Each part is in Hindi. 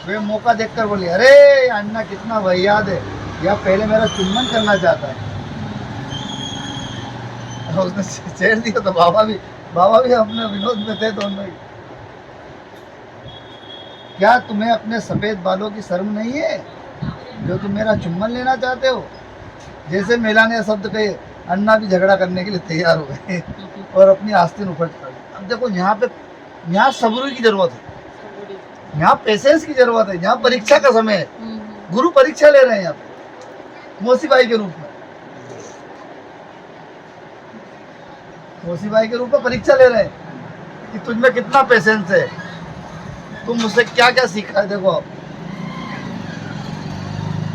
वे मौका देखकर बोली, अरे अन्ना कितना वाहियात है, या पहले मेरा चुम्बन करना चाहता है। और उसने छेड़ दिया तो बाबा भी अपने विनोद में थे दोनों ही। क्या तुम्हें अपने सफेद बालों की शर्म नहीं है जो तुम मेरा चुम्बन लेना चाहते हो? जैसे महिला ने शब्द कहे, अन्ना भी झगड़ा करने के लिए तैयार हो गए और अपनी आस्तीन उपज कर दी। अब देखो यहाँ सब्र की जरूरत है, यहाँ पेशेंस की जरूरत है, यहाँ परीक्षा का समय है। गुरु परीक्षा ले रहे हैं यहाँ पे मौसी बाई के रूप में, मौसी बाई के रूप में परीक्षा ले रहे हैं कि तुझमें कितना पेशेंस है, तुम मुझसे क्या क्या सीखा है। देखो आप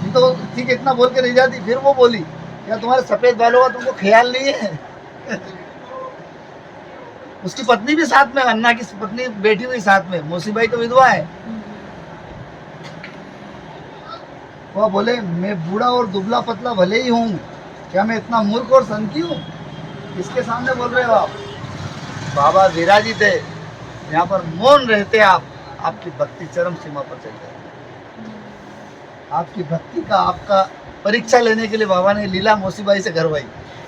तो ठीक इतना बोल के नहीं जाती, फिर वो बोली, क्या तुम्हारे सफेद बालों का तुमको ख्याल नहीं है? उसकी पत्नी भी साथ में, अन्ना की पत्नी बैठी हुई साथ में, मौसी बाई तो विधवा है। वो बोले, मैं बूढ़ा और दुबला पतला भले ही हूँ, क्या मैं इतना मूर्ख और सनकी हूँ? इसके सामने बोल रहे हो आप? बाबा विराजित है, यहाँ पर मौन रहते आप, आपकी भक्ति चरम सीमा पर चल जाए। आपकी भक्ति का आपका परीक्षा लेने के लिए बाबा ने लीला मौसीबाई से करवाई।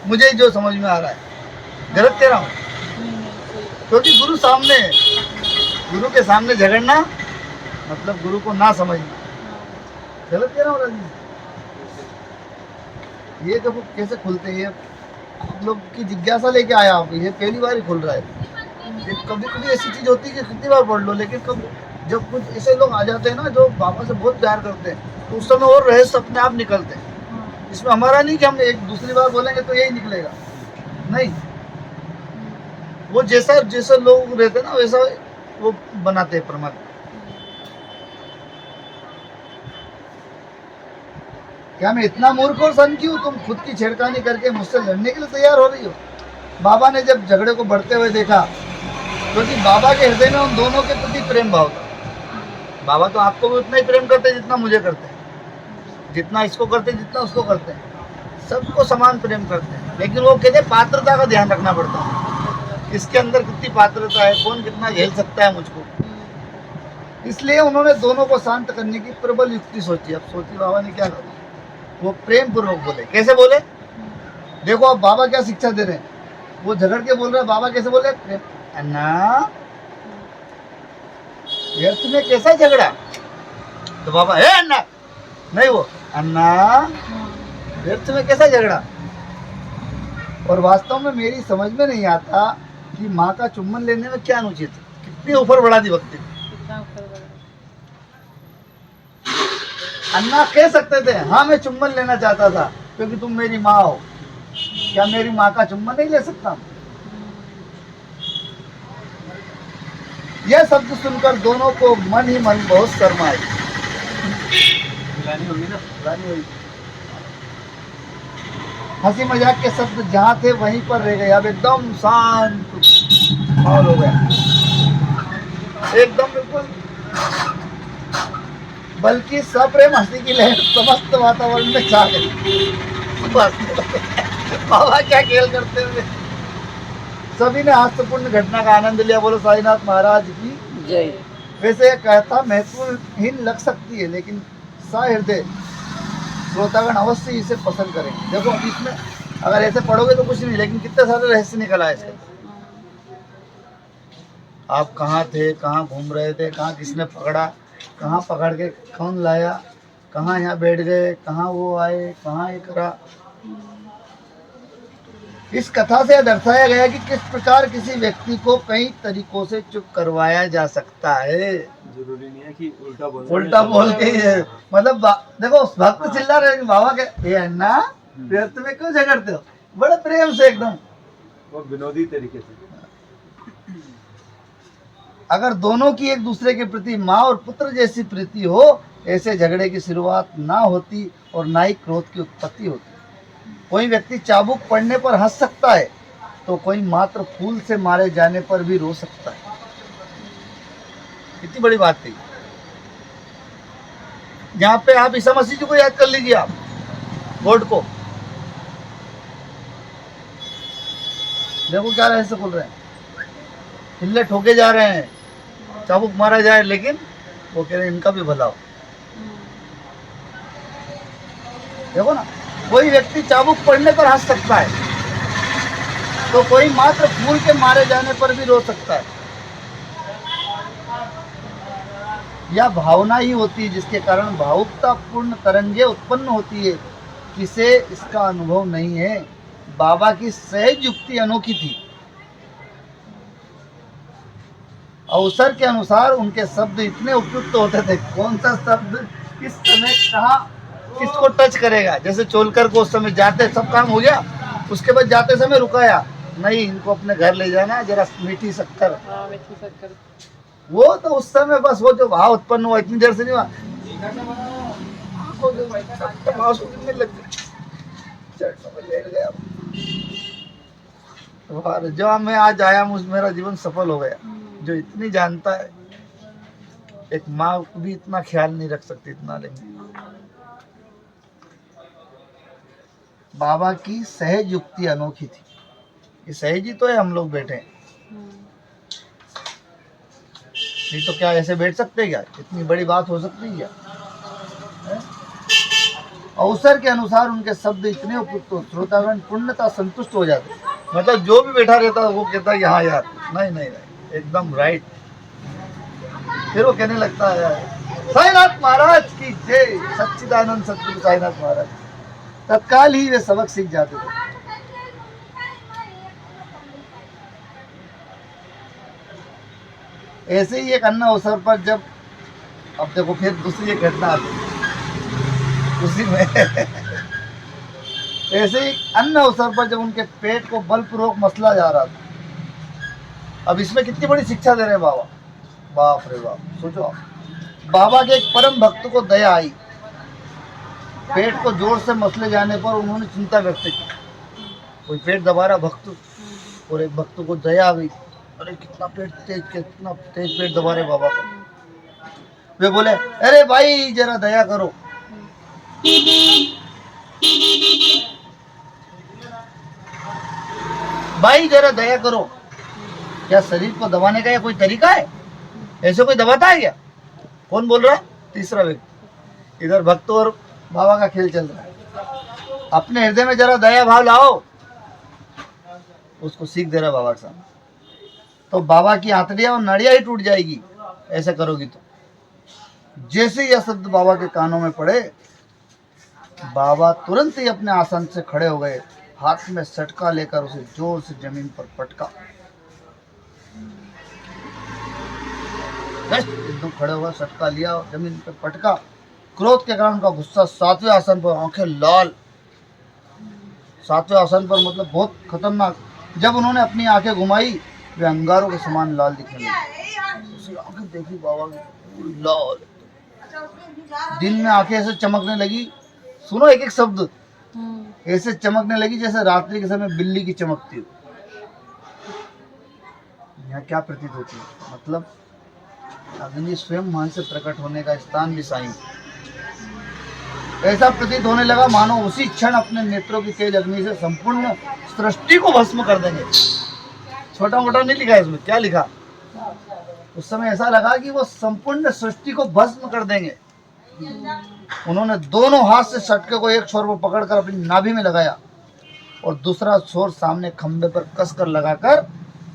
मुझे जो समझ में आ रहा है, गलत कह रहा हूँ? क्योंकि गुरु सामने है, गुरु के सामने झगड़ना मतलब गुरु को ना समझना। गलत कह रहा हूँ राजी? ये देखो कैसे खुलते हैं, आप लोग की जिज्ञासा लेके आया आप, ये पहली बार ही खुल रहा है। कभी कभी ऐसी चीज होती है कि कितनी बार पढ़ लो, लेकिन कभी जब कुछ ऐसे लोग आ जाते हैं ना जो बाबा से बहुत प्यार करते हैं, तो उस समय और रहस्य अपने आप निकलते हैं। इसमें हमारा नहीं कि हम एक दूसरी बार बोलेंगे तो यही निकलेगा, नहीं। वो जैसा लोग रहते हैं ना वैसा वो बनाते हैं परमात्मा। क्या मैं इतना मूर्ख और सन क्यों, तुम खुद की छेड़खानी करके मुझसे लड़ने के लिए तैयार हो रही हो? बाबा ने जब झगड़े को बढ़ते हुए देखा, क्योंकि बाबा के हृदय में उन दोनों के प्रति प्रेम भाव था। बाबा तो आपको भी उतना ही प्रेम करते हैं जितना मुझे करते हैं, जितना इसको करते हैं, जितना उसको करते हैं, सबको समान प्रेम करते हैं। लेकिन वो कहते हैं पात्रता का ध्यान रखना पड़ता है, इसके अंदर कितनी पात्रता है, कौन कितना झेल सकता है मुझको। इसलिए उन्होंने दोनों को शांत करने की प्रबल युक्ति सोची। अब सोची बाबा ने क्या कहा, वो प्रेम पूर्वक बोले। कैसे बोले? देखो अब बाबा क्या शिक्षा दे रहे हैं। वो झगड़ के बोल रहे हैं, बाबा कैसे बोले? अन्ना व्यर्थ में कैसा झगड़ा? तो बाबा, हे अन्ना, नहीं वो अन्ना व्यर्थ में कैसा झगड़ा? और वास्तव में मेरी समझ में नहीं आता कि माँ का चुम्बन लेने में क्या अनुचित है। कितनी ऊपर बढ़ा दी भक्ति। अन्ना कह सकते थे, हाँ मैं चुम्बन लेना चाहता था क्योंकि तुम मेरी माँ हो, क्या मेरी माँ का चुम्बन नहीं ले सकता? यह शब्द सुनकर दोनों को मन ही मन बहुत शर्म आई। हंसी मजाक के शब्द जहाँ थे वहीं पर रह गए। अब एकदम शांत माहौल हो गया, एकदम बिल्कुल, बल्कि सप्रेम हंसी की लहर समस्त वातावरण में छा गई। बाबा क्या खेल करते हुए। सभी ने हास्यपूर्ण घटना का आनंद लिया। बोलो साईनाथ महाराज की जय। वैसे यह कहता महत्वहीन लग सकती है, लेकिन सहृदय श्रोतागण अवश्य इसे पसंद करेंगे। देखो इसमें अगर ऐसे पढ़ोगे तो कुछ नहीं, लेकिन कितने सारे रहस्य निकल आए इसके। आप कहाँ थे, कहाँ घूम रहे थे, कहाँ किसने पकड़ा, कहाँ पकड़ के कौन लाया, कहाँ यहाँ बैठ गए, कहाँ वो आए, कहाँ ये करा। इस कथा से दर्शाया गया कि किस प्रकार किसी व्यक्ति को कई तरीकों से चुप करवाया जा सकता है। जरूरी नहीं है कि उल्टा बोल के मतलब देखो भक्त चिल्ला रहे बाबा के, ये अन्ना व्यर्थ में क्यों झगड़ते हो, बड़े प्रेम से एकदम, वो विनोदी तरीके से। अगर दोनों की एक दूसरे के प्रति माँ और पुत्र जैसी प्रीति हो, ऐसे झगड़े की शुरुआत ना होती और ना ही क्रोध की उत्पत्ति होती। कोई व्यक्ति चाबुक पड़ने पर हंस सकता है, तो कोई मात्र फूल से मारे जाने पर भी रो सकता है। कितनी बड़ी बात थी। यहाँ पे आप ईसा मसीह जी को याद कर लीजिए, आप गॉड को देखो क्या रहस्य खुल रहे हैं। हिल्ले ठोके जा रहे हैं, चाबुक मारा जाए, लेकिन वो कह रहे इनका भी भला हो। देखो ना, कोई व्यक्ति चाबुक पड़ने पर हंस सकता है, तो कोई मात्र फूल के मारे जाने पर भी रो सकता है। यह भावना ही होती है जिसके कारण भावुकता पूर्ण तरंगे उत्पन्न होती है। किसे इसका अनुभव नहीं है। बाबा की सहज युक्ति अनोखी थी। अवसर के अनुसार उनके शब्द इतने उपयुक्त होते थे। कौन सा शब्द किस समय कहाँ किसको टच करेगा। जैसे चोलकर को उस समय जाते सब काम हो गया, उसके बाद जाते समय रुकाया नहीं, इनको अपने घर ले जाना, जरा मीठी शक्कर। मीठी शक्कर। वो तो उस समय बस वो जो भाव उत्पन्न हुआ इतनी देर से नहीं हुआ। कितने लग गया। जो मैं आज आया मुझ मेरा जीवन सफल हो गया। जो इतनी जानता है, एक माँ भी इतना ख्याल नहीं रख सकती इतना। लेकिन बाबा की सहज युक्ति अनोखी थी। ये सहज ही तो है, हम लोग बैठे हैं, नहीं तो क्या ऐसे बैठ सकते क्या? इतनी बड़ी बात हो सकती है क्या? अवसर के अनुसार उनके शब्द इतने उपयुक्त हो, श्रोतागण पूर्णतः संतुष्ट हो जाते। मतलब जो भी बैठा रहता है वो कहता है हाँ यार, नहीं नहीं नहीं, एकदम राइट। फिर वो कहने लगता है साईनाथ महाराज की जय, सच्चिदानंद सतगुरु साईनाथ महाराज। तत्काल ही वे सबक सीख जाते थे। ऐसे ही एक अन्य अवसर पर जब, अब देखो फिर दूसरी एक घटना आती है उसी में। ऐसे ही अन्य अवसर पर जब उनके पेट को बलपूर्वक मसला जा रहा था। अब इसमें कितनी बड़ी शिक्षा दे रहे हैं बाबा। बाप रे बाप, सोचो आप। बाबा के एक परम भक्त को दया आई। पेट को जोर से मसले जाने पर उन्होंने चिंता व्यक्त की। कोई पेट दबा रहा भक्त, और एक भक्त को दया आ गई, अरे कितना तेज पेट दबा रहे बाबा का। वे बोले अरे भाई जरा दया करो। भाई जरा दया करो। क्या शरीर को दबाने का या कोई तरीका है? ऐसे कोई दबाता है क्या? कौन बोल रहा है? तीसरा व्यक्ति। इधर भक्त और बाबा का खेल चल रहा है। अपने हृदय में जरा दया भाव लाओ। उसको सीख दे रहा बाबा के सामने। तो बाबा की आंतड़ियां और नाड़ियां ही टूट जाएगी ऐसा करोगी तो। जैसे यह शब्द बाबा के कानों में पड़े, बाबा तुरंत ही अपने आसन से खड़े हो गए। हाथ में सटका लेकर उसे जोर से जमीन पर पटका। एकदम खड़े होकर सटका लिया और जमीन पर पटका। क्रोध के कारण उनका गुस्सा 7वें आसन पर, आंखें लाल। 7वें आसन पर मतलब बहुत खतरनाक। जब उन्होंने अपनी आंखें घुमाई, वे अंगारों के समान लाल दिखने लगी। उसकी आंखें देखी बाबा की, लाल। दिन में आंखें ऐसे चमकने लगी। सुनो एक एक शब्द, ऐसे चमकने लगी जैसे रात्रि के समय बिल्ली की चमकती हो। यहाँ क्या प्रतीत होती है? मतलब अग्नि स्वयं वहां से प्रकट होने का स्थान भी साईं। ऐसा प्रतीत होने लगा मानो उसी क्षण अपने नेत्रों की तेज अग्नि से संपूर्ण सृष्टि को भस्म कर देंगे। छोटा मोटा नहीं लिखा है इसमें, क्या लिखा? उस समय ऐसा लगा कि वो संपूर्ण सृष्टि को भस्म कर देंगे। उन्होंने दोनों हाथ से सटके को एक छोर पर पकड़कर अपनी नाभि में लगाया और दूसरा छोर सामने खंबे पर कसकर लगाकर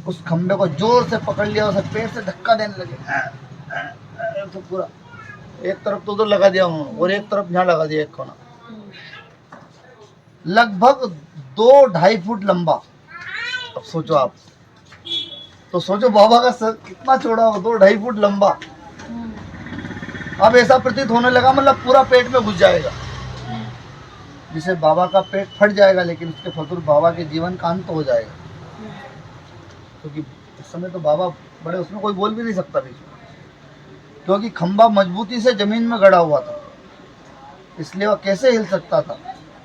उस खंबे को जोर से पकड़ लिया। उसे पेट से धक्का देने लगे। तो पूरा एक तरफ तो उधर लगा दिया उन्होंने और एक तरफ यहाँ लगा दिया, एक कोना। लगभग 2-2.5 फुट लंबा। अब सोचो आप, तो सोचो बाबा का सर कितना चौड़ा हो, 2-2.5 फुट लंबा। अब ऐसा प्रतीत होने लगा मतलब पूरा पेट में घुस जाएगा, जिसे बाबा का पेट फट जाएगा। लेकिन उसके फतुर बाबा के जीवन का अंत हो जाएगा, क्योंकि इस समय तो बाबा बड़े, उसमें कोई बोल भी नहीं सकता बीच में, क्योंकि खंबा मजबूती से जमीन में गड़ा हुआ था, इसलिए वह कैसे हिल सकता था।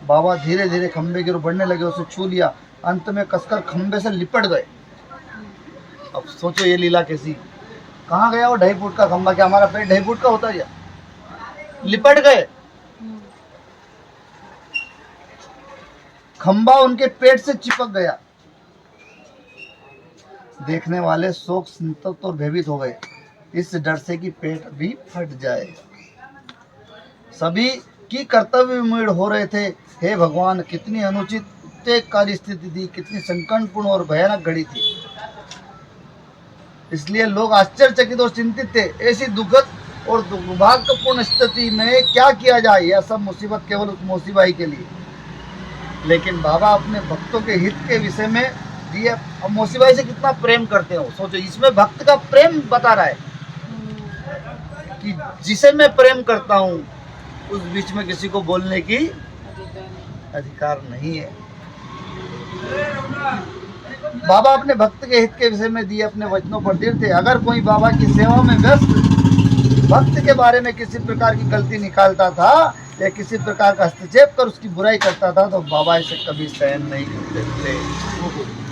बाबा धीरे धीरे खंबे की ओर बढ़ने लगे, उसे छू लिया, अंत में कसकर खंबे से लिपट गए। अब सोचो ये लीला कैसी। कहाँ गया वो 2.5 फुट का खंबा? क्या हमारा पेट 2.5 फुट का होता है क्या? लिपट गए। खंबा उनके पेट से चिपक गया। देखने वाले शोक संतप्त और भयभीत हो गए। इस डर से कि पेट भी फट जाएगा। सभी की कर्तव्य में हो रहे थे। हे भगवान, कितनी अनुचित उत्तेजकारी स्थिति थी, कितनी संकटपूर्ण और भयानक घड़ी थी। इसलिए लोग आश्चर्यचकित और चिंतित थे। ऐसी दुखद और दुर्भाग्यपूर्ण स्थिति में क्या किया जाए, यह सब मुसीबत केवल उस मौसीबाई के लिए। लेकिन बाबा अपने भक्तों के हित के विषय में दिए। अब मौसीबाई से कितना प्रेम करते हो, सोचो। इसमें भक्त का प्रेम बता रहा है कि जिसे मैं प्रेम करता हूँ उस बीच में किसी को बोलने की अधिकार नहीं है। बाबा अपने भक्त के हित के विषय में दिए अपने वचनों पर दृढ़ थे। अगर कोई बाबा की सेवा में व्यस्त भक्त के बारे में किसी प्रकार की गलती निकालता था या किसी प्रकार का हस्तक्षेप कर उसकी बुराई करता था तो बाबा इसे कभी सहन नहीं करते थे।